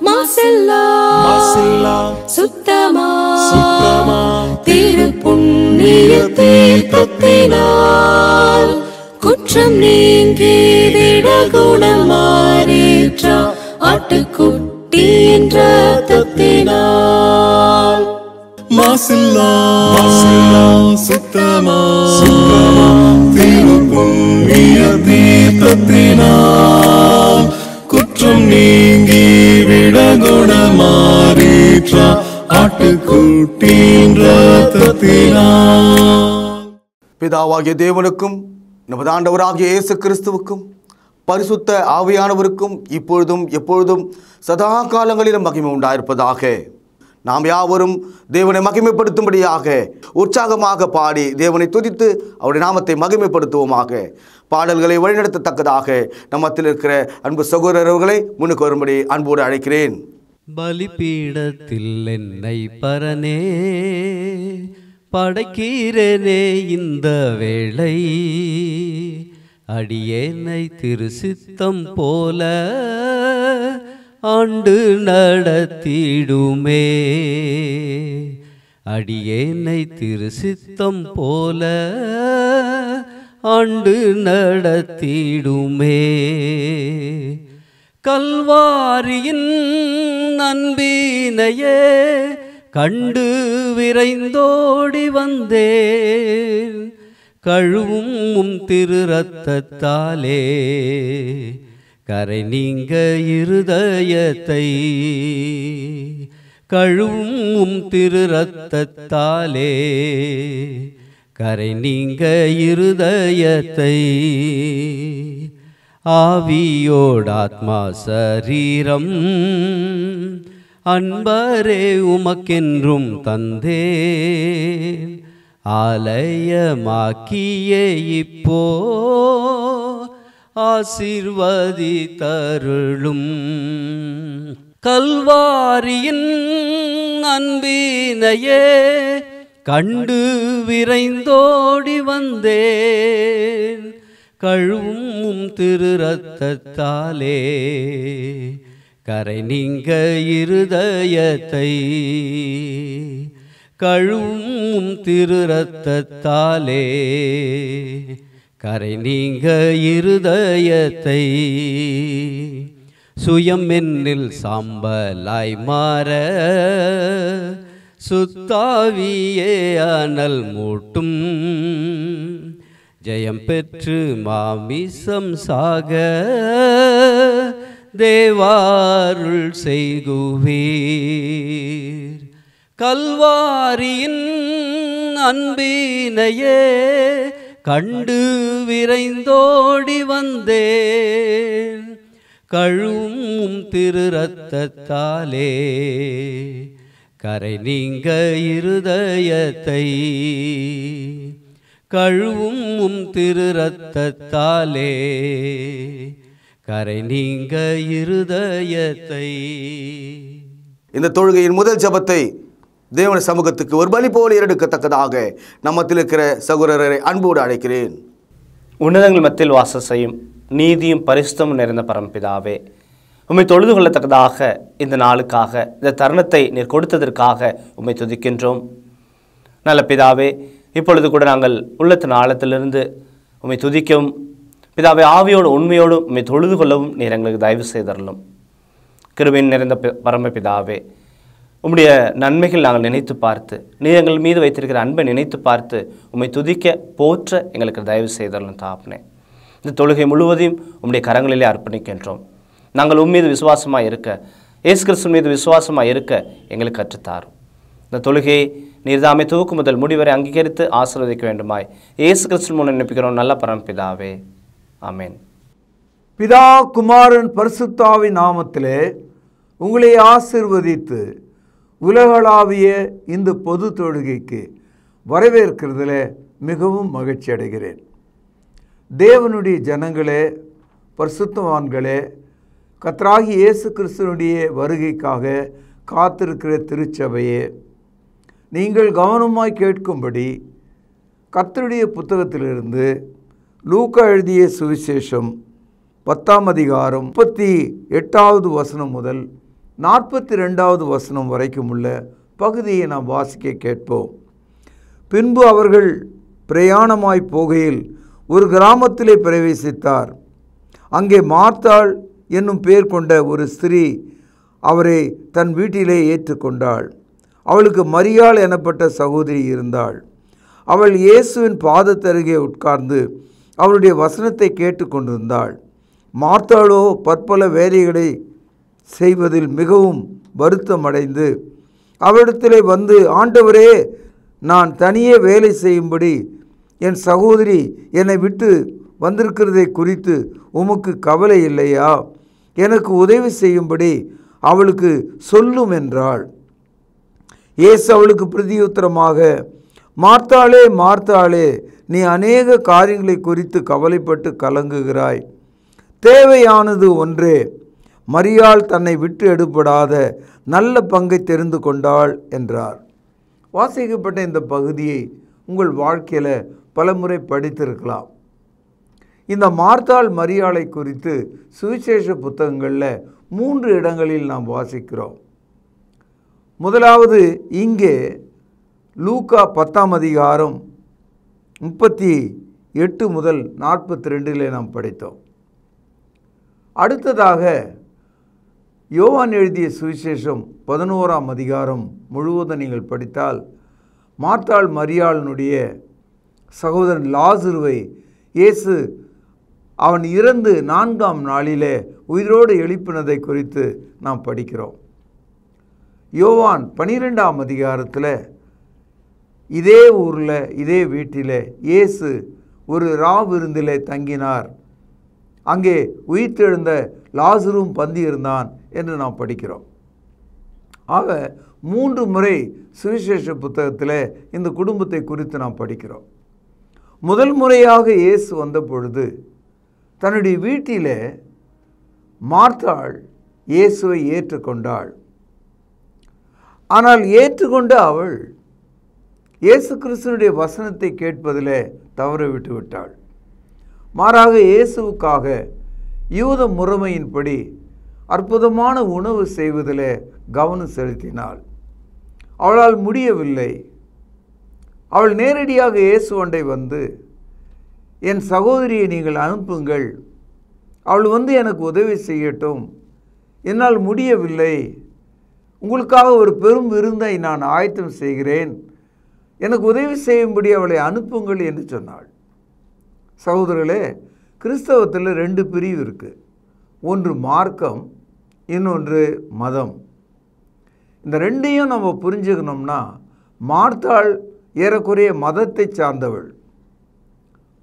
மாசில்லா சுத்தமா திருப்புண்ணிய தீர்த்தத்தினால் குற்றம் நீங்கி விடகுணம் மாறேற்ற ஆட்டுக்குட்டியின் இரத்தத்தினால் மாசில்லா சுத்தமா திருப்புண்ணிய தீர்த்தத்தினால் குற்றம் நீங்கி விடகுணம் மாறேற்ற ஆட்டுக்குட்டியின் இரத்தத்தினால். பிதாவாகிய தேவனுக்கும் நமது ஆண்டவராகிய இயேசு கிறிஸ்துவுக்கும் பரிசுத்த ஆவியானவருக்கும் இப்பொழுதும் எப்பொழுதும் சதா காலங்களிலும் மகிமை உண்டாயிருப்பதாக. நாம் யாவரும் தேவனை மகிமைப்படுத்தும்படியாக உற்சாகமாக பாடி தேவனை துதித்து அவருடைய நாமத்தை மகிமைப்படுத்துவோமாக. பாடல்களை வழிநடத்தத்தக்கதாக நம்மத்தில் இருக்கிற அன்பு சகோதரர்களை முன்னுக்கு வரும்படி அன்போடு அழைக்கிறேன். பலிபீடத்தில் என்னை பரனே படைக்கிறேனே இந்த வேளை, அடியேனை திருசித்தம் போல ஆண்டு நடத்திடுமே. அடியேனை திருசித்தம் போல ஆண்டு நடத்திடுமே. கல்வாரியின் அன்பினையே கண்டு விரைந்தோடி வந்தேன், கழுவும் திரு ரத்தத்தாலே கரை நீங்க இருதயத்தை. கழுவும் திரு ரத்தத்தாலே கரை நீங்க இருதயத்தை. ஆவியோடாத்மா சரீரம் அன்பரே உமக்கென்றும் தந்தேன், ஆலயமாக்கியே இப்போ ஆசீர்வதித்தருளும். கல்வாரியின் அன்பினையே கண்டு விரைந்தோடி வந்தேன், கழுவும் திரு ரத்தத்தாலே கரை நீங்க இருதயத்தை. கழுவும் திரு ரத்தத்தாலே கரை நீங்க இருதயத்தை. சுயம் என்னில் சாம்பலாய் மாற சுத்தாவியே அனல் மூட்டும், ஜெயம் பெற்று மாமிசம் சாக தேவாருள் செய்குவீர். கல்வாரியின் அன்பினையே கண்டு விரைந்தோடி வந்தேன், கழுவும் திரு ரத்தத்தாலே கரை நீங்க இருதயத்தை. கழுவும் திரு ரத்தத்தாலே கரை நீங்க இருதயத்தை. இந்த தொழுகையின் முதல் ஜெபத்தை தேவனுடைய சமூகத்துக்கு ஒரு பலி போல எடுக்கத்தக்கதாக நம்மத்தில் இருக்கிற சகோதரரை அன்போடு அழைக்கிறேன். உன்னதங்கள் மத்தியில் வாசம் செய்யும் நீதியும் பரிசுத்தமும் நிறைந்த பரமபிதாவே, உம்மை தொழுது கொள்ளத்தக்கதாக இந்த நாளுக்காக, இந்த தருணத்தை நீர் கொடுத்ததற்காக உம்மை துதிக்கின்றோம். நல்ல பிதாவே, இப்பொழுது கூட நாங்கள் உள்ளத்தின் ஆழத்திலிருந்து உம்மை துதிக்கவும், பிதாவே ஆவியோடு உண்மையோடும் உம்மை தொழுது கொள்ளவும் நீர் எங்களுக்கு தயவு செய்தரலும். கிருபையின் நிறைந்த பரமபிதாவே, உம்முடைய நன்மைகள் நாங்கள் நினைத்து பார்த்து, நீர் எங்கள் மீது வைத்திருக்கிற அன்பை நினைத்து பார்த்து உம்மை துதிக்க போற்ற எங்களுக்கு தயவு செய்தரலும் தாப்னே. இந்த தொழுகை முழுவதையும் உம்முடைய கரங்களிலே அர்ப்பணிக்கின்றோம். நாங்கள் உம்மீது விசுவாசமாக இருக்க, இயேசு கிறிஸ்து மீது விசுவாசமாக இருக்க எங்களுக்கு கற்றுத்தாரும். இந்த தொழுகையை நீர்தாமே துவக்கு முதல் முடிவரை அங்கீகரித்து ஆசீர்வதிக்க வேண்டுமாய் இயேசு கிறிஸ்து மூலம் நினைப்பிக்கிறோம் நல்ல பரமபிதாவே, ஆமென். பிதா குமாரன் பரிசுத்தாவின் நாமத்திலே உங்களை ஆசீர்வதித்து உலகளாவிய இந்த பொது தொழுகைக்கு வரவேற்கிறதுல மிகவும் மகிழ்ச்சி அடைகிறேன். தேவனுடைய ஜனங்களே, பரிசுத்தவான்களே, கர்த்தராகிய இயேசு கிறிஸ்துவினுடைய வருகைக்காக காத்திருக்கிற திருச்சபையே, நீங்கள் கவனமாய் கேட்கும்படி கர்த்தருடைய புத்தகத்திலிருந்து லூக்கா எழுதிய சுவிசேஷம் 10ஆம் அதிகாரம் 38வது வசனம் முதல் 42வது வசனம் வரைக்கும் உள்ள பகுதியை நாம் வாசிக்க கேட்போம். பின்பு அவர்கள் பிரயாணமாய் போகையில் ஒரு கிராமத்திலே பிரவேசித்தார். அங்கே மார்த்தாள் என்னும் பெயர் கொண்ட ஒரு ஸ்திரீ அவரை தன் வீட்டிலே ஏற்றுக்கொண்டாள். அவளுக்கு மரியாள் எனப்பட்ட சகோதரி இருந்தாள். அவள் இயேசுவின் பாதத்தருகே உட்கார்ந்து அவருடைய வசனத்தை கேட்டு கொண்டிருந்தாள். மார்த்தாளோ பற்பல வேலைகளை செய்வதில் மிகவும் வருத்தமடைந்து அவரிடத்திலே வந்து, ஆண்டவரே, நான் தனியே வேலை செய்யும்படி என் சகோதரி என்னை விட்டு வந்திருக்கிறதை குறித்து உமக்கு கவலை இல்லையா? எனக்கு உதவி செய்யும்படி அவளுக்கு சொல்லும் என்றாள். இயேசு அவளுக்கு பிரதியுத்தரமாக, மார்த்தாளே, மார்த்தாளே, நீ அநேக காரியங்களை குறித்து கவலைப்பட்டு கலங்குகிறாய். தேவையானது ஒன்றே. மரியாள் தன்னை விட்டு எடுபடாத நல்ல பங்கை தெரிந்து கொண்டாள் என்றார். வாசிக்கப்பட்ட இந்த பகுதியை உங்கள் வாழ்க்கையில் பலமுறை படித்திருக்கலாம். இந்த மார்த்தாள் மரியாளை குறித்து சுவிசேஷ புத்தகங்களில் 3 இடங்களில் நாம் வாசிக்கிறோம். முதலாவது இங்கே லூக்கா 10ஆம் அதிகாரம் 38 முதல் 42 நாம் படித்தோம். அடுத்ததாக யோவான் எழுதிய சுவிசேஷம் 11ஆம் அதிகாரம் முழுவதும் நீங்கள் படித்தால் மார்த்தாள் மரியாளினுடைய சகோதரன் லாசருவை இயேசு அவன் இறந்து 4ஆம் நாளிலே உயிரோடு எழுப்பினதை குறித்து நாம் படிக்கிறோம். யோவான் 12ஆம் அதிகாரத்தில் இதே ஊரில் இதே வீட்டில் இயேசு ஒரு ராவிருந்திலே தங்கினார். அங்கே உயிர்த்தெழுந்த லாசரும் பந்தி இருந்தான் என்று நாம் படிக்கிறோம். ஆக 3 முறை சுவிசேஷ புத்தகத்தில் இந்த குடும்பத்தை குறித்து நாம் படிக்கிறோம். முதல் முறையாக இயேசு வந்த பொழுது தன்னுடைய வீட்டில் மார்த்தாள் இயேசுவை ஏற்றுக்கொண்டாள். ஆனால் ஏற்றுக்கொண்ட அவள் இயேசு கிறிஸ்துவினுடைய வசனத்தை கேட்பதில் தவற விட்டு விட்டாள். மாறாக இயேசுவுக்காக யூத முறைமையின்படி அற்புதமான உணவு செய்வதில் கவனம் செலுத்தினாள். அவளால் முடியவில்லை. அவள் நேரடியாக இயேசுவண்டை வந்து, என் சகோதரியை நீங்கள் அனுப்புங்கள், அவள் வந்து எனக்கு உதவி செய்யட்டும், என்னால் முடியவில்லை, உங்களுக்காக ஒரு பெரும் விருந்தை நான் ஆயத்தம் செய்கிறேன், எனக்கு உதவி செய்யும்படி அவளை அனுப்புங்கள் என்று சொன்னாள். சகோதரர்களே, கிறிஸ்தவத்தில் 2 பிரிவு இருக்குது. ஒன்று மார்க்கம், இன்னொன்று மதம். இந்த 2ஐயும் நம்ம புரிஞ்சுக்கணும்னா, மார்த்தாள் ஏறக்குறைய மதத்தை சார்ந்தவள்,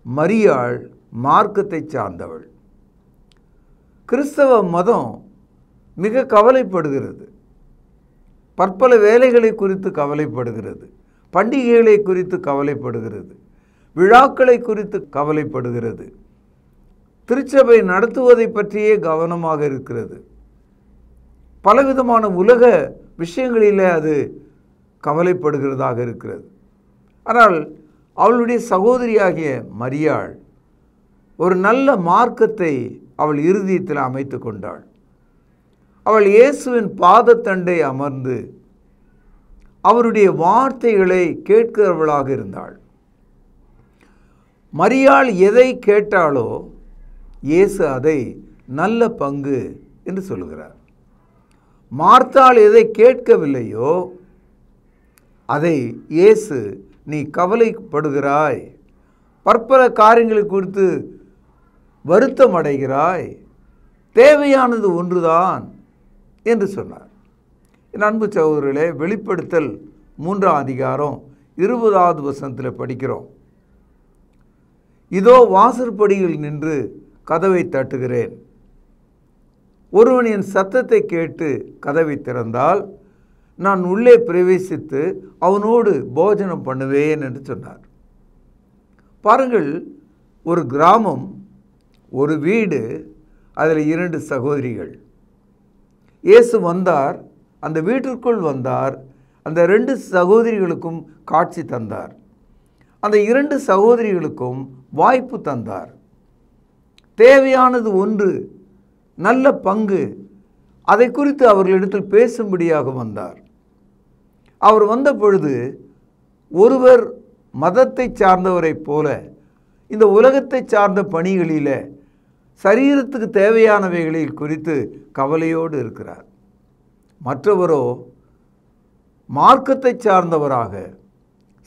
மரியாள் மார்க்கத்தை சார்ந்தவள். கிறிஸ்தவ மதம் மிக கவலைப்படுகிறது. பற்பல வேலைகளை குறித்து கவலைப்படுகிறது, பண்டிகைகளை குறித்து கவலைப்படுகிறது, விழாக்களை குறித்து கவலைப்படுகிறது, திருச்சபை நடத்துவதை பற்றியே கவனமாக இருக்கிறது. பலவிதமான உலக விஷயங்களில் அது கவலைப்படுகிறதாக இருக்கிறது. ஆனால் அவளுடைய சகோதரியாகிய மரியாள் ஒரு நல்ல மார்க்கத்தை அவள் இருதயத்தில் அமைத்து கொண்டாள். அவள் இயேசுவின் பாதத்தண்டை அமர்ந்து அவருடைய வார்த்தைகளை கேட்கிறவளாக இருந்தாள். மரியாள் எதை கேட்டாளோ இயேசு அதை நல்ல பங்கு என்று சொல்கிறார். மார்த்தாள் எதை கேட்கவில்லையோ அதை இயேசு, நீ கவலைப்படுகிறாய், பற்பல காரியங்களை குறித்து வருத்தம் அடைகிறாய், தேவையானது ஒன்றுதான் என்று சொன்னார். என் அன்பு சகோதரர்களே, வெளிப்படுத்தல் 3ஆம் அதிகாரம் 20வது வசனத்தில் படிக்கிறோம். இதோ வாசற்படியில் நின்று கதவை தட்டுகிறேன், ஒருவன் என் சத்தத்தை கேட்டு கதவை திறந்தால் நான் உள்ளே பிரவேசித்து அவனோடு போஜனம் பண்ணுவேன் என்று சொன்னார். பாருங்கள், ஒரு கிராமம், ஒரு வீடு, அதில் 2 சகோதரிகள். இயேசு வந்தார், அந்த வீட்டிற்குள் வந்தார், அந்த 2 சகோதரிகளுக்கும் காட்சி தந்தார், அந்த 2 சகோதரிகளுக்கும் வாய்ப்பு தந்தார். தேவையானது ஒன்று, நல்ல பங்கு அதை குறித்து அவர்களிடத்தில் பேசும்படியாக வந்தார். அவர் வந்த பொழுது ஒருவர் மதத்தை சார்ந்தவரைப் போல இந்த உலகத்தை சார்ந்த பணிகளில் சரீரத்துக்கு தேவையானவைகளில் குறித்து கவலையோடு இருக்கிறார். மற்றவரோ மார்க்கத்தை சார்ந்தவராக,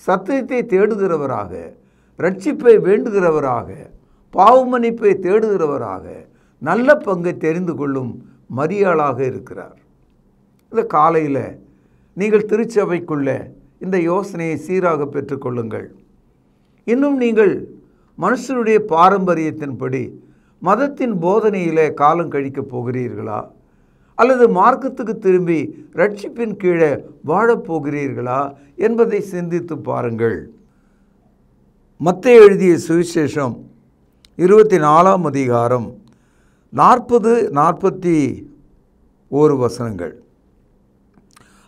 சத்தியத்தை தேடுகிறவராக, ரட்சிப்பை வேண்டுகிறவராக, பாவமன்னிப்பை தேடுகிறவராக, நல்ல பங்கை தெரிந்து கொள்ளும் மரியாளாக இருக்கிறார். இந்த காலையில் நீங்கள் திருச்சபைக்குள்ள இந்த யோசனையை சீராக பெற்றுக்கொள்ளுங்கள். இன்னும் நீங்கள் மனுஷனுடைய பாரம்பரியத்தின்படி மதத்தின் போதனையிலே காலம் கழிக்கப் போகிறீர்களா, அல்லது மார்க்கத்துக்கு திரும்பி ரட்சிப்பின் கீழே வாழப்போகிறீர்களா என்பதை சிந்தித்து பாருங்கள். மத்தேயு எழுதிய சுவிசேஷம் 24ஆம் அதிகாரம் 40-41 வசனங்கள்.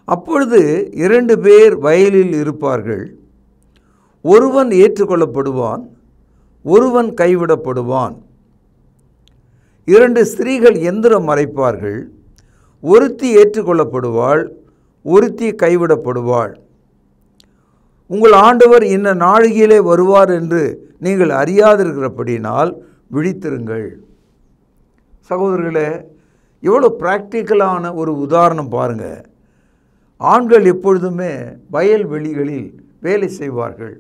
அப்பொழுது 2 பேர் வயலில் இருப்பார்கள், ஒருவன் ஏற்றுக்கொள்ளப்படுவான், ஒருவன் கைவிடப்படுவான். 2 ஸ்திரீகள் எந்திரம் மறைப்பார்கள், ஒருத்தி ஏற்றுக்கொள்ளப்படுவாள், ஒருத்தி கைவிடப்படுவாள். உங்கள் ஆண்டவர் இன்ன நாழிகையிலே வருவார் என்று நீங்கள் அறியாதிருக்கிறபடினால் விழித்திருங்கள். சகோதரர்களே, எவ்வளோ ப்ராக்டிக்கலான ஒரு உதாரணம் பாருங்கள். ஆண்கள் எப்பொழுதுமே வயல்வெளிகளில் வேலை செய்வார்கள்,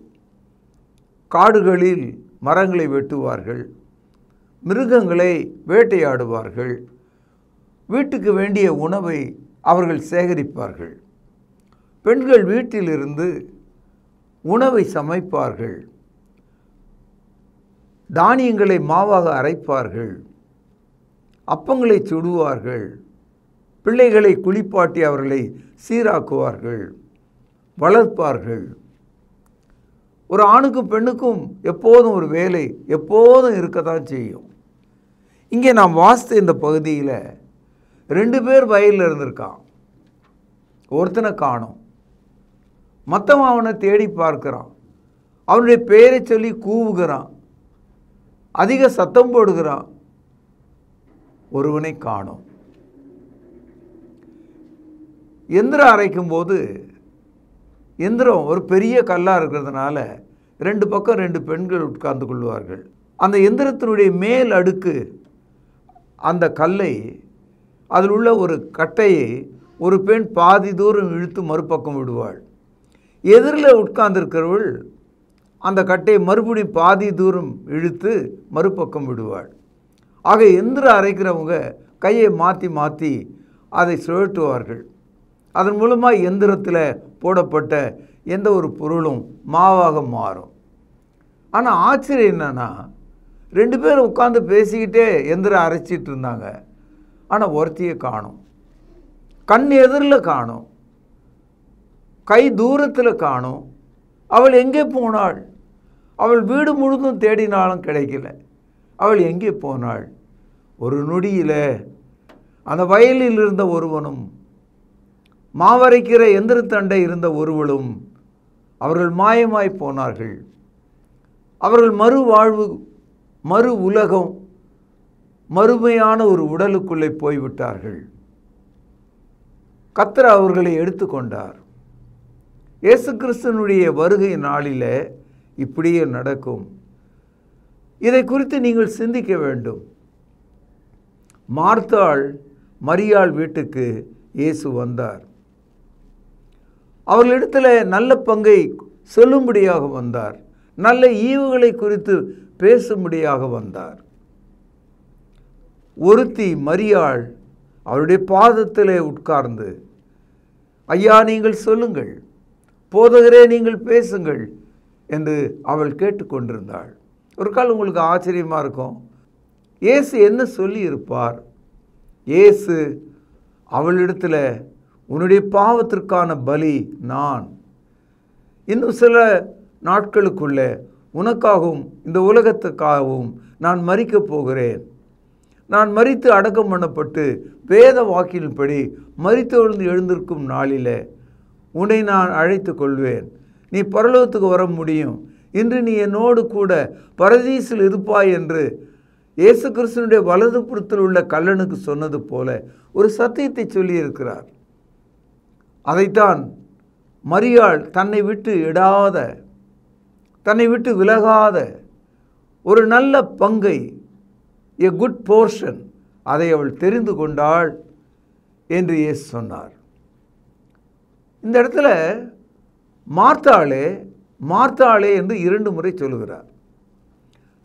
காடுகளில் மரங்களை வெட்டுவார்கள், மிருகங்களை வேட்டையாடுவார்கள், வீட்டுக்கு வேண்டிய உணவை அவர்கள் சேகரிப்பார்கள். பெண்கள் வீட்டிலிருந்து உணவை சமைப்பார்கள், தானியங்களை மாவாக அரைப்பார்கள், அப்பங்களை சுடுவார்கள், பிள்ளைகளை குளிப்பாட்டி அவர்களை சீராக்குவார்கள், வளர்ப்பார்கள். ஒரு ஆணுக்கும் பெண்ணுக்கும் எப்போதும் ஒரு வேலை எப்போதும் இருக்கத்தான் செய்யும். இங்கே நாம் வாசித்த இந்த பகுதியில் 2 பேர் வயலில் இருந்திருக்கான். ஒருத்தனை காணோம். மற்றவன் அவனை தேடி பார்க்கிறான், அவனுடைய பெயரை சொல்லி கூவுகிறான், அதிக சத்தம் போடுகிறான், ஒருவனை காணோம். எந்திரம் அரைக்கும் போது எந்திரம் ஒரு பெரிய கல்லாக இருக்கிறதுனால 2 பக்கம் 2 பெண்கள் உட்கார்ந்து கொள்வார்கள். அந்த எந்திரத்தினுடைய மேல் அடுக்கு அந்த கல்லை, அதில் உள்ள ஒரு கட்டையை ஒரு பெண் பாதி தூரம் இழுத்து மறுபக்கம் விடுவாள். எதிரில் உட்கார்ந்திருக்கிறவள் அந்த கட்டையை மறுபடியும் பாதி தூரம் இழுத்து மறுபக்கம் விடுவாள். ஆக எந்திரம் அரைக்கிறவங்க கையை மாற்றி மாற்றி அதை சுழற்றுவார்கள். அதன் மூலமாக எந்திரத்தில் போடப்பட்ட எந்த ஒரு பொருளும் மாவாக மாறும். ஆனால் ஆச்சரியம் என்னன்னா, 2 பேரும் உட்காந்து பேசிக்கிட்டே எந்திரம் அரைச்சிட்டு இருந்தாங்க. ஆனால் ஒருத்தியை காணோம், கண் எதிரில் காணோம், கை தூரத்தில் காணோம். அவள் எங்கே போனாள்? அவள் வீடு முழுதும் தேடினாலும் கிடைக்கல. அவள் எங்கே போனாள்? ஒரு நொடியில் அந்த வயலில் இருந்த ஒருவனும் மாவரைக்கிற எந்திரத்தண்டை இருந்த ஒருவளும் அவர்கள் மாயமாய் போனார்கள். அவர்கள் மறுவாழ்வு, மறு உலகம், மறுமையான ஒரு உடலுக்குள்ளே போய்விட்டார்கள். கர்த்தர் அவர்களை எடுத்துக்கொண்டார். இயேசு கிறிஸ்துவினுடைய வருகை நாளில் இப்படியே நடக்கும். இதை குறித்து நீங்கள் சிந்திக்க வேண்டும். மார்த்தாள் மரியாள் வீட்டுக்கு இயேசு வந்தார். அவர்களிடத்தில் நல்ல பங்கை சொல்லும்படியாக வந்தார், நல்ல ஈவுகளை குறித்து பேசும்படியாக வந்தார். ஒருத்தி மரியாள் அவருடைய பாதத்திலே உட்கார்ந்து, ஐயா நீங்கள் சொல்லுங்கள், போதகரே நீங்கள் பேசுங்கள் என்று அவள் கேட்டுக்கொண்டிருந்தாள். ஒரு கால் உங்களுக்கு ஆச்சரியமாக இருக்கும், இயேசு என்ன சொல்லி இருப்பார்? இயேசு அவளிடத்தில், உன்னுடைய பாவத்திற்கான பலி நான், இன்னும் சில நாட்களுக்குள்ள உனக்காகவும் இந்த உலகத்துக்காகவும் நான் மரிக்கப் போகிறேன். நான் மரித்து அடக்கம் பண்ணப்பட்டு வேத வாக்கின்படி மரித்தெழுந்து எழுந்திருக்கும் நாளில் உன்னை நான் அழைத்து கொள்வேன். நீ பரலோகத்துக்கு வர முடியும். இன்று நீ என்னோடு கூட பரதீசில் இருப்பாய் என்று இயேசு கிறிஸ்துனுடைய வலது புறத்தில் உள்ள கள்ளனுக்கு சொன்னது போல ஒரு சத்தியத்தை சொல்லியிருக்கிறார். அதைத்தான் மரியாள் தன்னை விட்டு இடாத, தன்னை விட்டு விலகாத ஒரு நல்ல பங்கை, எ குட் போர்ஷன், அதை அவள் தெரிந்து கொண்டாள் என்று இயேசு சொன்னார். இந்த இடத்துல மார்த்தாளே மார்த்தாளே என்று 2 முறை சொல்லுகிறார்.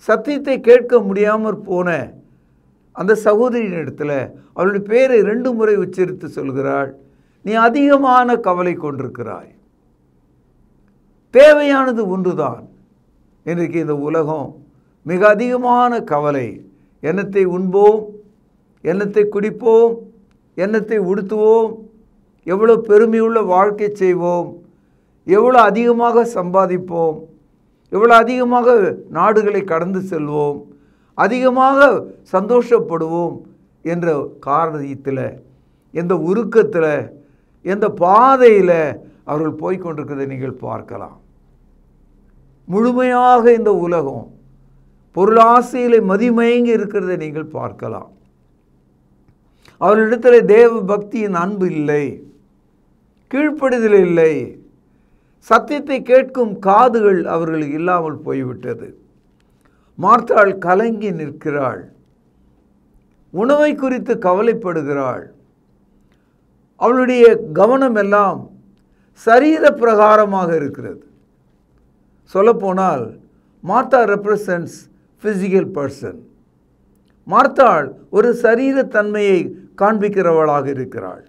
சத்தியத்தை கேட்க முடியாமற் போன அந்த சகோதரியின் இடத்துல அவளுடைய பேரை 2 முறை உச்சரித்து சொல்கிறாள். நீ அதிகமான கவலை கொண்டிருக்கிறாய். தேவையானது ஒன்றுதான். இன்றைக்கு இந்த உலகம் மிக அதிகமான கவலை. எண்ணத்தை உண்போம், எண்ணத்தை குடிப்போம், எண்ணத்தை உடுத்துவோம், எவ்வளோ பெருமையுள்ள வாழ்க்கை செய்வோம், எவ்வளோ அதிகமாக சம்பாதிப்போம், எவ்வளோ அதிகமாக நாடுகளை கடந்து செல்வோம், அதிகமாக சந்தோஷப்படுவோம் என்ற காரணத்தில், எந்த உருக்கத்தில், எந்த பாதையில் அவர்கள் போய்கொண்டிருக்கிறதை நீங்கள் பார்க்கலாம். முழுமையாக இந்த உலகம் பொருளாசையிலே மதிமயங்கி இருக்கிறதை நீங்கள் பார்க்கலாம். அவர்களிடத்தில் தேவ பக்தியின் அன்பு இல்லை, கீழ்ப்படிதல் இல்லை, சத்தியத்தை கேட்கும் காதுகள் அவர்களுக்கு இல்லாமல் போய்விட்டது. மார்த்தாள் கலங்கி நிற்கிறாள், உணவை குறித்து கவலைப்படுகிறாள். அவளுடைய கவனம் எல்லாம் சரீர பிரகாரமாக இருக்கிறது. சொல்லப்போனால் மார்த்தா ரெப்ரசன்ட்ஸ் ஃபிசிக்கல் பர்சன். மார்த்தாள் ஒரு சரீரத்தன்மையை காண்பிக்கிறவளாக இருக்கிறாள்.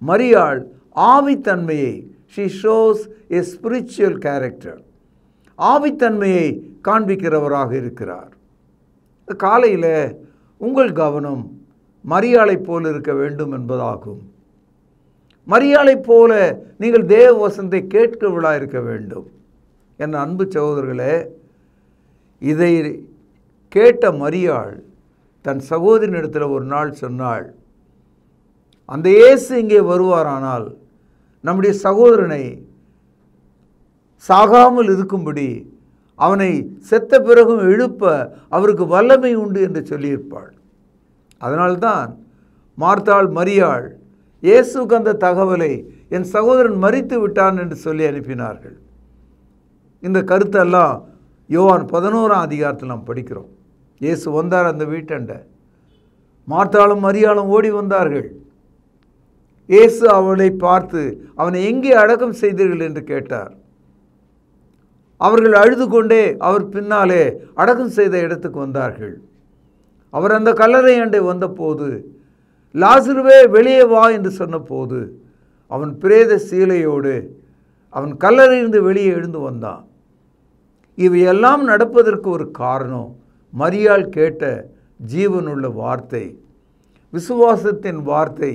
மரியாள் ஆவித்தன்மையை, she shows a spiritual character, ஆவித்தன்மையை காண்பிக்கிறவராக இருக்கிறார். காலையில் உங்கள் கவனம் மரியாளைப் போல இருக்க வேண்டும் என்பதாகும். மரியாளைப் போல நீங்கள் தேவ வசனத்தை கேட்கிறவர்களாக இருக்க வேண்டும். என் அன்பு சகோதரர்களே, இதை கேட்ட மரியாள் தன் சகோதரனிடத்தில் ஒரு நாள் சொன்னாள், அந்த இயேசு இங்கே வருவாரானால் நம்முடைய சகோதரனை சாகாமல் இருக்கும்படி அவனை செத்த பிறகும் எழுப்ப அவருக்கு வல்லமை உண்டு என்று சொல்லியிருப்பாள். அதனால்தான் மார்த்தாள் மரியாள் இயேசுக்கு அந்த தகவலை என் சகோதரன் மரித்து விட்டான் என்று சொல்லி அனுப்பினார்கள். இந்த கருத்தெல்லாம் யோவான் 11ஆம் அதிகாரத்தில் நாம் படிக்கிறோம். இயேசு வந்தார் அந்த வீட்டண்ட. மார்த்தாளும் மரியாளும் ஓடி வந்தார்கள். இயேசு அவளை பார்த்து அவனை எங்கே அடக்கம் செய்தீர்கள் என்று கேட்டார். அவர்கள் அழுது கொண்டே அவர் பின்னாலே அடக்கம் செய்த இடத்துக்கு வந்தார்கள். அவர் அந்த கல்லறை அண்டை வந்தபோது, லாசருவே வெளியே வா என்று சொன்னபோது, அவன் பிரேத சீலையோடு அவன் கல்லறையிலிருந்து வெளியே எழுந்து வந்தான். இவையெல்லாம் நடப்பதற்கு ஒரு காரணம் மரியாள் கேட்ட ஜீவனுள்ள வார்த்தை, விசுவாசத்தின் வார்த்தை,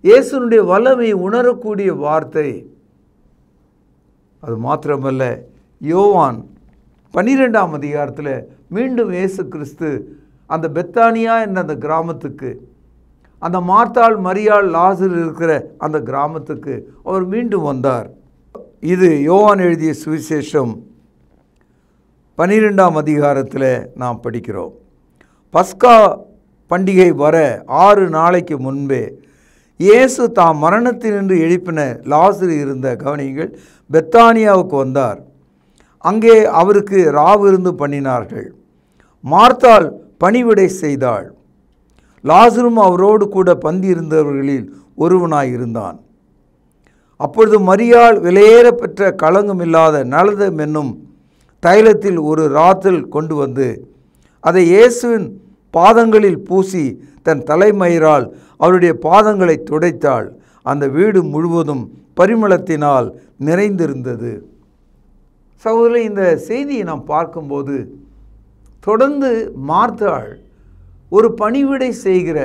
இயேசுனுடைய வல்லமையை உணரக்கூடிய வார்த்தை. அது மாத்திரமல்ல, யோவான் 12ஆம் அதிகாரத்தில் மீண்டும் இயேசு கிறிஸ்து அந்த பெத்தானியா என்ற அந்த கிராமத்துக்கு, அந்த மார்த்தாள் மரியாள் லாசரு இருக்கிற அந்த கிராமத்துக்கு அவர் மீண்டும் வந்தார். இது யோவான் எழுதிய சுவிசேஷம் 12ஆம் அதிகாரத்தில் நாம் படிக்கிறோம். பஸ்கா பண்டிகை வர 6 நாளைக்கு முன்பே இயேசு தாம் மரணத்தினின்று எழுப்பின லாசரு இருந்த கவனிங்கள் பெத்தானியாவுக்கு வந்தார். அங்கே அவருக்கு ராவிருந்து பண்ணினார்கள். மார்த்தாள் பணிவிடை செய்தாள். லாசரும் அவரோடு கூட பந்தியிருந்தவர்களில் ஒருவனாயிருந்தான். அப்பொழுது மரியாள் விலையேறப்பெற்ற களங்கமில்லாத நலதம் என்னும் தைலத்தில் ஒரு ராத்தல் கொண்டு வந்து அதை இயேசுவின் பாதங்களில் பூசி தன் தலைமயிரால் அவருடைய பாதங்களை துடைத்தாள். அந்த வீடு முழுவதும் பரிமளத்தினால் நிறைந்திருந்தது. சகோதரி, இந்த செய்தியை நாம் பார்க்கும்போது தொடர்ந்து மார்த்தாள் ஒரு பணிவிடை செய்கிற,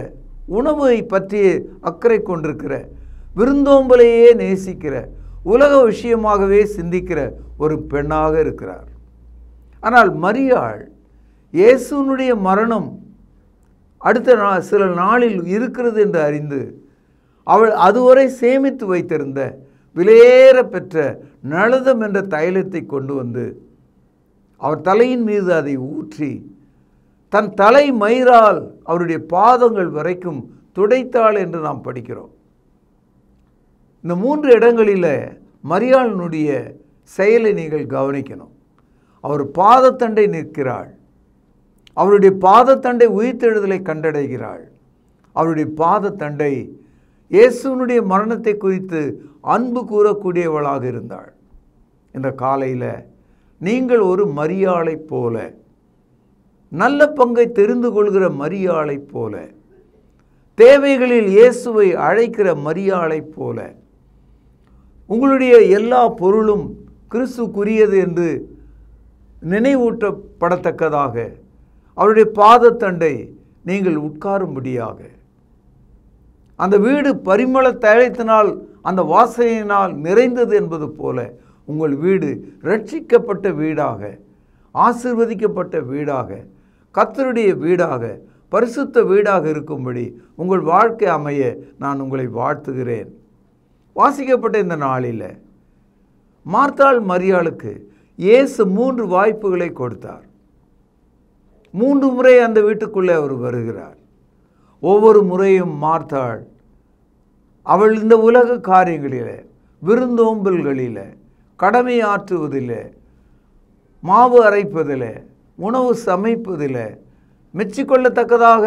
உணவை பற்றி அக்கறை கொண்டிருக்கிற, விருந்தோம்பலையே நேசிக்கிற, உலக விஷயமாகவே சிந்திக்கிற ஒரு பெண்ணாக இருக்கிறார். ஆனால் மரியாள் இயேசுனுடைய மரணம் அடுத்த சில நாளில் இருக்கிறது என்று அறிந்து அவள் அதுவரை சேமித்து வைத்திருந்த விலையேற பெற்ற நலதம் என்ற தைலத்தை கொண்டு வந்து அவர் தலையின் மீது அதை ஊற்றி தன் தலை மயிரால் அவருடைய பாதங்கள் வரைக்கும் துடைத்தாள் என்று நாம் படிக்கிறோம். இந்த 3 இடங்களில் மரியாளினுடைய செயலை நீங்கள் கவனிக்கணும். அவர் பாதத்தண்டை நிற்கிறாள், அவருடைய பாதத்தண்டை உயிர்த்தெழுதலை கண்டடைகிறாள், அவருடைய பாதத்தண்டை இயேசுனுடைய மரணத்தை குறித்து அன்பு கூறக்கூடியவளாக இருந்தாள். இந்த காலையில் நீங்கள் ஒரு மரியாளைப் போல, நல்ல பங்கை தெரிந்து கொள்கிற மரியாளைப் போல, தேவைகளில் இயேசுவை அழைக்கிற மரியாளைப் போல, உங்களுடைய எல்லா பொருளும் கிறிஸ்துக்குரியது என்று நினைவூட்டப்படத்தக்கதாக அவருடைய பாதத்தண்டை நீங்கள் உட்காரும்படியாக, அந்த வீடு பரிமள தைலத்தினால் அந்த வாசனையினால் நிறைந்தது என்பது போல உங்கள் வீடு ரட்சிக்கப்பட்ட வீடாக, ஆசீர்வதிக்கப்பட்ட வீடாக, கர்த்தருடைய வீடாக, பரிசுத்த வீடாக இருக்கும்படி உங்கள் வாழ்க்கை அமைய நான் உங்களை வாழ்த்துகிறேன். வாசிக்கப்பட்ட இந்த நாளில் மார்த்தாள் மரியாளுக்கு இயேசு 3 வாய்ப்புகளை கொடுத்தார். 3 முறை அந்த வீட்டுக்குள்ளே அவர் வருகிறார். ஒவ்வொரு முறையும் மார்த்தாள் அவள் இந்த உலக காரியங்களில், விருந்தோம்பல்களில், கடமையாற்றுவதில், மாவு அரைப்பதில், உணவு சமைப்பதில், மெச்சிக்கொள்ளத்தக்கதாக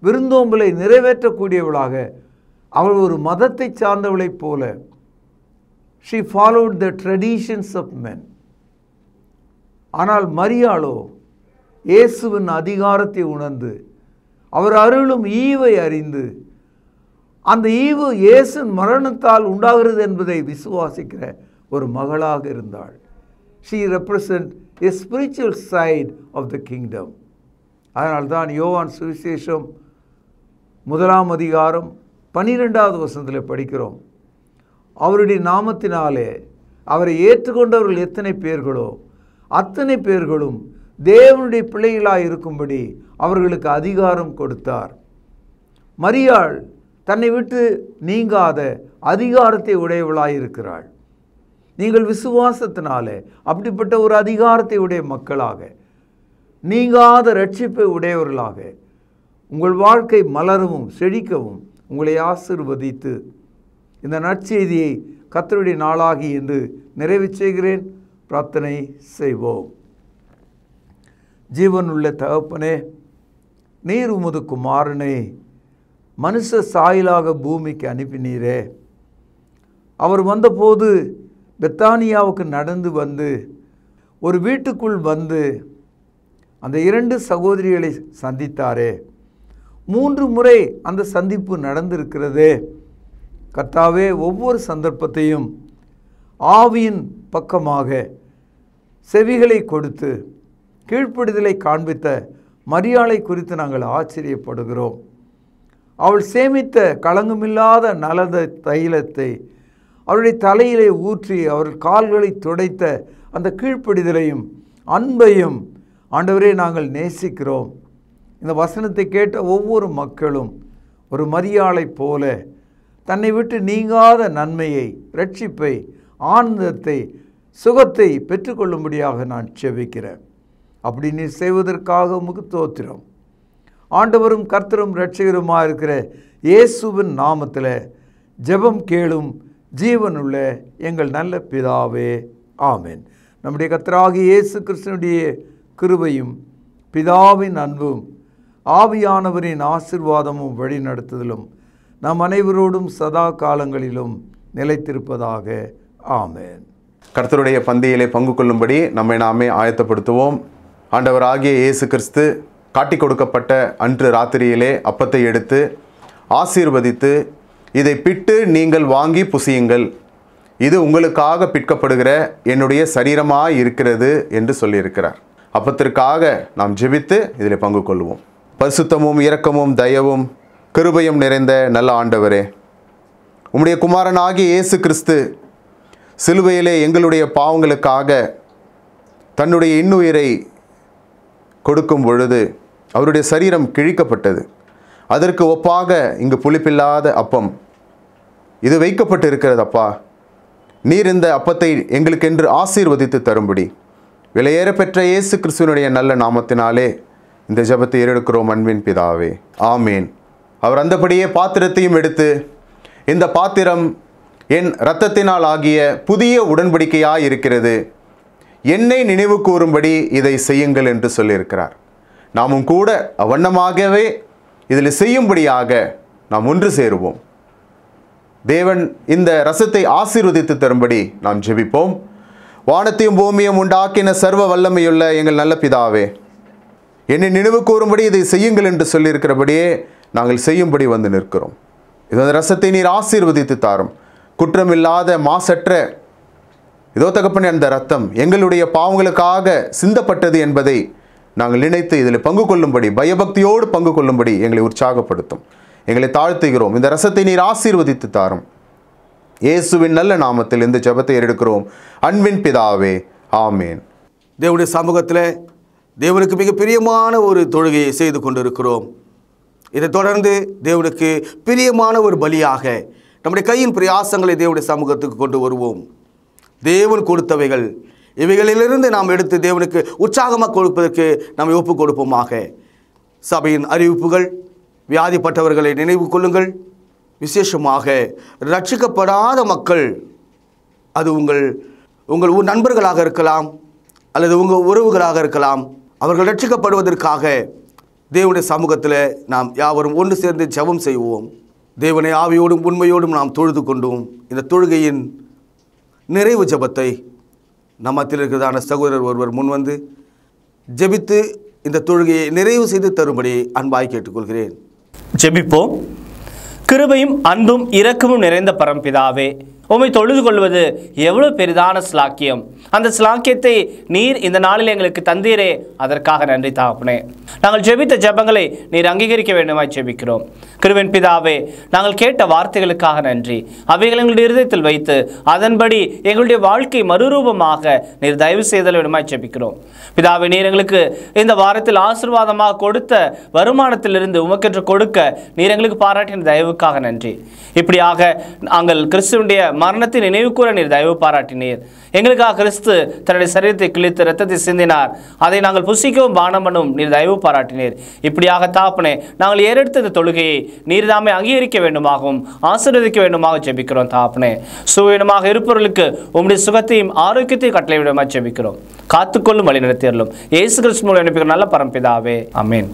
விருந்தோம்பலை நிறைவேற்றக்கூடியவளாக அவள் ஒரு மதத்தை சார்ந்தவளைப் போல she followed the traditions of men. ஆனால் மரியாளோ இயேசுவின் அதிகாரத்தை உணர்ந்து, அவர் அருளும் ஈவை அறிந்து, அந்த ஈவு இயேசுவின் மரணத்தால் உண்டாகிறது என்பதை விசுவாசிக்கிற ஒரு மகளாக இருந்தாள். she represents a spiritual side of the kingdom. அதனால்தான் யோவான் சுவிசேஷம் 1 அதிகாரம் 12வது வசனத்தில் படிக்கிறோம், அவருடைய நாமத்தினாலே அவரை ஏற்றுக்கொண்டவர்கள் எத்தனை பேர்களோ அத்தனை பேர்களும் தேவனுடைய பிள்ளைகளாக இருக்கும்படி அவர்களுக்கு அதிகாரம் கொடுத்தார். மரியாள் தன்னை விட்டு நீங்காத அதிகாரத்தை உடையவளாக இருக்கிறாள். நீங்கள் விசுவாசத்தினாலே அப்படிப்பட்ட ஒரு அதிகாரத்தை உடைய மக்களாக, நீங்காத ரட்சிப்பை உடையவர்களாக உங்கள் வாழ்க்கை மலரவும் செழிக்கவும் உங்களை ஆசீர்வதித்து இந்த நற்செய்தியை கர்த்தருடைய நாளாகி என்று நிறைவு செய்கிறேன். பிரார்த்தனை செய்வோம். ஜீவனுள்ள தகப்பனே, நீர் உமது குமாரனை மனுஷ சாயலாக பூமிக்கு அனுப்பினீரே. அவர் வந்தபோது பெத்தானியாவுக்கு நடந்து வந்து ஒரு வீட்டுக்குள் வந்து அந்த 2 சகோதரிகளை சந்தித்தாரே. 3 முறை அந்த சந்திப்பு நடந்திருக்கிறதே. கர்த்தாவே, ஒவ்வொரு சந்தர்ப்பத்தையும் ஆவியின் பக்கமாக செவிகளை கொடுத்து கீழ்ப்படிதலை காண்பித்த மரியாளை குறித்து நாங்கள் ஆச்சரியப்படுகிறோம். அவள் சேமித்த களங்கமில்லாத நலத தைலத்தை அவருடைய தலையிலே ஊற்றி அவர் கால்களை துடைத்த அந்த கீழ்ப்படிதலையும் அன்பையும் ஆண்டவரே நாங்கள் நேசிக்கிறோம். இந்த வசனத்தை கேட்ட ஒவ்வொரு மக்களும் ஒரு மரியாளைப் போல தன்னை விட்டு நீங்காத நன்மையை, ரட்சிப்பை, ஆனந்தத்தை, சுகத்தை பெற்றுக்கொள்ளும்படியாக நான் செபிக்கிறேன். அப்படி நீ செய்வதற்காக உமக்கு ஸ்தோத்திரம். ஆண்டவரும் கர்த்தரும் இரட்சகருமாக இருக்கிற இயேசுவின் நாமத்தில் ஜெபம் கேளும் ஜீவனுள்ள எங்கள் நல்ல பிதாவே, ஆமென். நம்முடைய கர்த்தராகிய இயேசு கிறிஸ்துவினுடைய கிருபையும் பிதாவின் அன்பும் ஆவியானவரின் ஆசீர்வாதமும் வழிநடத்துதலும் நம் அனைவரோடும் சதா காலங்களிலும் நிலைத்திருப்பதாக, ஆமென். கர்த்தருடைய பந்தியிலே பங்கு கொள்ளும்படி நம்மை நாமே ஆயத்தப்படுத்துவோம். ஆண்டவராகிய இயேசு கிறிஸ்து காட்டி கொடுக்கப்பட்ட அன்று ராத்திரியிலே அப்பத்தை எடுத்து ஆசீர்வதித்து, இதை பிட்டு நீங்கள் வாங்கி புசியுங்கள், இது உங்களுக்காக பிற்கப்படுகிற என்னுடைய சரீரமாய் இருக்கிறது என்று சொல்லியிருக்கிறார். அப்பத்திற்காக நாம் ஜெபித்து இதில் பங்கு கொள்வோம். பரிசுத்தமும் இரக்கமும் தயவும் கிருபையும் நிறைந்த நல்ல ஆண்டவரே, உம்முடைய குமாரனாகிய இயேசு கிறிஸ்து சிலுவையிலே எங்களுடைய பாவங்களுக்காக தன்னுடைய இன்னுயிரை கொடுக்கும் பொழுது அவருடைய சரீரம் கிழிக்கப்பட்டது. அதற்கு ஒப்பாக இங்கு புளிப்பில்லாத அப்பம் இது வைக்கப்பட்டு இருக்கிறதப்பா. நீர் இந்த அப்பத்தை எங்களுக்கென்று ஆசீர்வதித்து தரும்படி விலையேற பெற்ற இயேசு கிறிஸ்துவனுடைய நல்ல நாமத்தினாலே இந்த ஜெபத்தை ஏறெடுக்கிறோம் அன்பின் பிதாவே, ஆமேன். அவர் அந்தபடியே பாத்திரத்தையும் எடுத்து, இந்த பாத்திரம் என் இரத்தத்தினால் ஆகிய புதிய உடன்படிக்கையாய் இருக்கிறது, என்னை நினைவு கூறும்படி இதை செய்யுங்கள் என்று சொல்லியிருக்கிறார். நாமும் கூட அவ்வண்ணமாகவே இதில் செய்யும்படியாக நாம் ஒன்று சேருவோம். தேவன் இந்த ரசத்தை ஆசீர்வதித்து தரும்படி நாம் ஜெபிப்போம். வானத்தையும் பூமியும் உண்டாக்கின சர்வ வல்லமையுள்ள எங்கள் நல்ல பிதாவே, என்னை நினைவு கூறும்படி இதை செய்யுங்கள் என்று சொல்லியிருக்கிறபடியே நாங்கள் செய்யும்படி வந்து நிற்கிறோம். இந்த ரசத்தை நீர் ஆசீர்வதித்து தாரும். குற்றமில்லாத மாசற்ற இதோ தகப்பனே, அந்த ரத்தம் எங்களுடைய பாவங்களுக்காக சிந்தப்பட்டது என்பதை நாங்கள் நினைத்து இதில் பங்கு கொள்ளும்படி, பயபக்தியோடு பங்கு கொள்ளும்படி எங்களை உற்சாகப்படுத்தும். எங்களை தாழ்த்துகிறோம். இந்த ரசத்தை நீர் ஆசீர்வதித்து தாரும். இயேசுவின் நல்ல நாமத்தில் இந்த ஜெபத்தை எடுக்கிறோம் அன்பின் பிதாவே, ஆமேன். தேவனுடைய சமூகத்தில் தேவனுக்கு மிக பிரியமான ஒரு தொழுகையை செய்து கொண்டிருக்கிறோம். இதை தொடர்ந்து தேவனுக்கு பிரியமான ஒரு பலியாக நம்முடைய கையின் பிரயாசங்களை தேவனுடைய சமூகத்துக்கு கொண்டு வருவோம். தேவன் கொடுத்தவைகள், இவைகளிலிருந்து நாம் எடுத்து தேவனுக்கு உற்சாகமாக கொடுப்பதற்கு நாம் ஒப்புக் கொடுப்போமாக. சபையின் அறிவிப்புகள், வியாதிப்பட்டவர்களை நினைவு கொள்ளுங்கள். விசேஷமாக ரட்சிக்கப்படாத மக்கள், அது உங்கள் நண்பர்களாக இருக்கலாம் அல்லது உங்கள் உறவுகளாக இருக்கலாம், அவர்கள் ரட்சிக்கப்படுவதற்காக தேவனுடைய சமூகத்தில் நாம் யாவரும் ஒன்று சேர்ந்து ஜெபம் செய்வோம். தேவனை ஆவியோடும் உண்மையோடும் நாம் தொழுது கொண்டோம். இந்த தொழுகையின் நிறைவு ஜெபத்தை நம்மத்தில் இருக்கிறதான சகோதரர் ஒருவர் முன்வந்து ஜெபித்து இந்த தொழுகையை நிறைவு செய்து தரும்படி அன்பாய் கேட்டுக்கொள்கிறேன். ஜெபிப்போம். கிருபையும் அன்பும் இரக்கமும் நிறைந்த பரம்பிதாவே, உம்மை தொழுது கொள்வது எவ்வளவு பெரிதான ஸ்லாக்கியம். அந்த ஸ்லாக்கியத்தை நீர் இந்த நாளில் எங்களுக்கு தந்தீரே, அதற்காக நன்றி தகப்பனே. நாங்கள் ஜெபித்த ஜெபங்களை நீர் அங்கீகரிக்க வேண்டுமாய் ஜெபிக்கிறோம். கிருபையின் பிதாவே, நாங்கள் கேட்ட வார்த்தைகளுக்காக நன்றி. அவைகள் எங்களுடைய இருதயத்தில் வைத்து அதன்படி எங்களுடைய வாழ்க்கை மறுரூபமாக நீர் தயவு செய்தல் வேண்டுமாய் ஜெபிக்கிறோம். பிதாவே, நீர் எங்களுக்கு இந்த வாரத்தில் ஆசீர்வாதமாக கொடுத்த வருமானத்திலிருந்து உமக்கென்று கொடுக்க நீர் எங்களுக்கு பாராட்டின தயவுக்காக நன்றி. இப்படியாக நாங்கள் கிறிஸ்துவனுடைய மரணத்தை நினைவு கூற நீர் தயவு பாராட்டினீர். எங்களுக்காக கிறிஸ்து தன்னுடைய சரீரத்தை கிழித்து இரத்தத்தை சிந்தினார். அதை நாங்கள் புசிக்கவும் பானம் பண்ணவும் நீர் தயவு பாராட்டினீர். இப்படியாக தாப்பனே, நாங்கள் ஏறெடுத்த இந்த தொழுகையை நீர் தாமே அங்கீகரிக்க வேண்டுமாகவும் ஆசீர்வதிக்க வேண்டுமாக ஜெபிக்கிறோம். தாப்பனே, சுவீனமாக இருப்பவர்களுக்கு உம்முடைய சுகத்தையும் ஆரோக்கியத்தையும் கட்டளை விடமாக ஜெபிக்கிறோம். காத்துக்கொள்ளும் வழி நடத்தியறலும் இயேசு கிறிஸ்து மூலம் அனுப்புகிற நல்ல பரம்பிதாவே, ஆமென்.